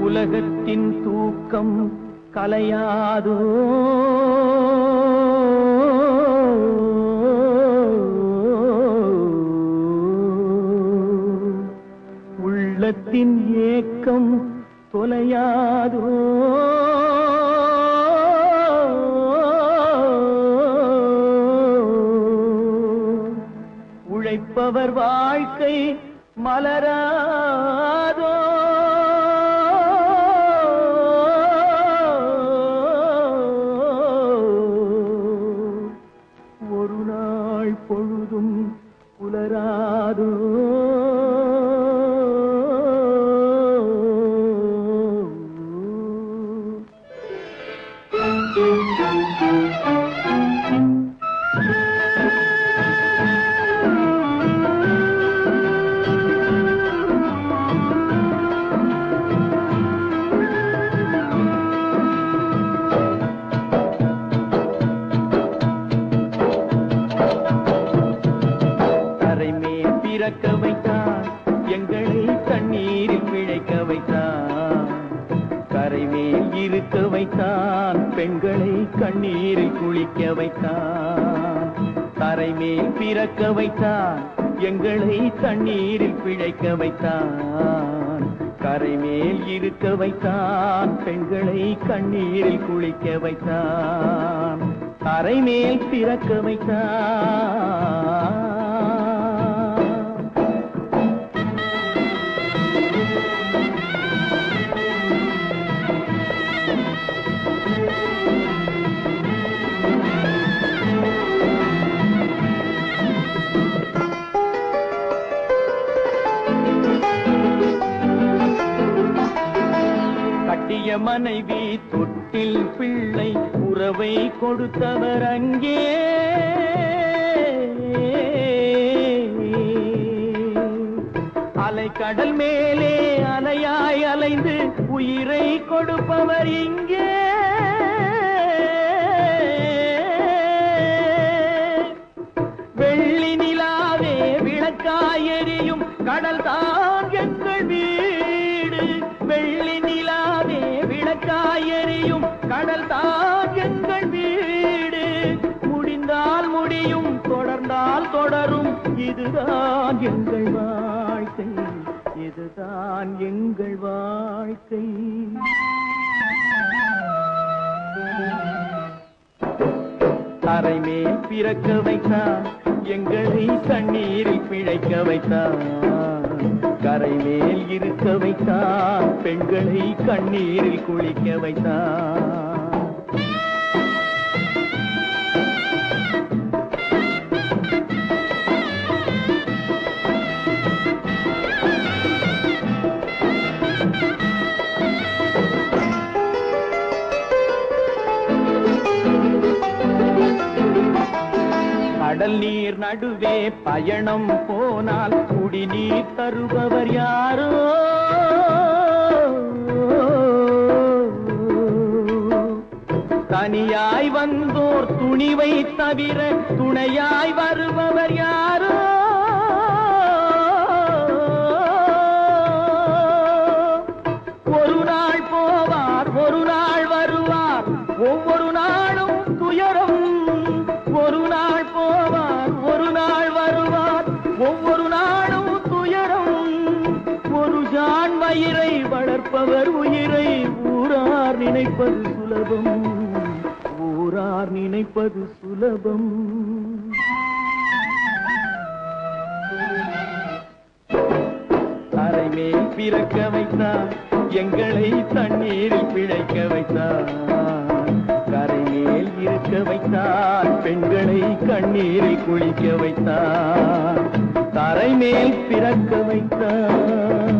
உலகத்தின் தூக்கம் கலையாதோ உள்ளத்தின் ஏக்கம் தொலையாதோ உழைப்பவர் வாழ்க்கை மலராதோ ஒரு நாள் பொழுதும் புலராதோ பிறக்க வைத்தான் எங்களை தண்ணீரில் பிழைக்க வைத்தான் கரைமேல் இருக்க வைத்தான் பெண்களை கண்ணீரில் குளிக்க வைத்தான் கரைமேல் பிறக்க வைத்தான் எங்களை தண்ணீரில் பிழைக்க வைத்தான் கரைமேல் இருக்க வைத்தான் பெண்களை கண்ணீரில் குளிக்க வைத்தான் கரைமேல் பிறக்க வைத்தான் கட்டிய மனைவி தொட்டில் பிள்ளை உறவை கொடுத்தவர் அங்கே அலைக்கடல் மேலே அலையாய் அலைந்து உயிரை கொடுப்பவர் இங்கே வெள்ளி நிலாவே விளக்காய் எரியும் கடல் தான் எங்கள் வீடு வெள்ளி நிலாவே விளக்காய் எரியும் கடல் தான் எங்கள் வீடு முடிந்தால் முடியும் தொடர்ந்தால் தொடரும் இதுதான் எங்கள் வாழ்க்கை இதுதான் எங்கள் வாழ்க்கை தரைமேல் பிறக்க வைத்தான் எங்களை தண்ணீரில் பிழைக்க வைத்தான் கரைமேல் இருக்க வைத்தான் பெண்களை கண்ணீரில் குளிக்க வைத்தான் கடல் நீர் நடுவே பயணம் போனால் குடிநீர் தருபவர் யாரோ தனியாய் வந்தோர் துணிவை தவிர துணையாய் வருபவர் யாரோ ஒரு நாள் போவார் ஒரு நாள் வருவார் ஒவ்வொரு நாளும் துயரம் ஒரு நாள் போவார் ஒரு நாள் வருவார் ஒவ்வொரு நாளும் துயரம் ஒரு ஜான் வயிறை வளர்ப்பவர் உயிரை ஊரார் நினைப்பது சுலபம் ஊரார் நினைப்பது சுலபம் தரைமேல் பிறக்க வைத்தார் எங்களை தண்ணீரில் பிழைக்க வைத்தார் கரைமேல் இருக்க வைத்தார் பெண்களை கண்ணீரில் குளிக்க வைத்தார் தரைமேல் பிறக்க வைத்தார்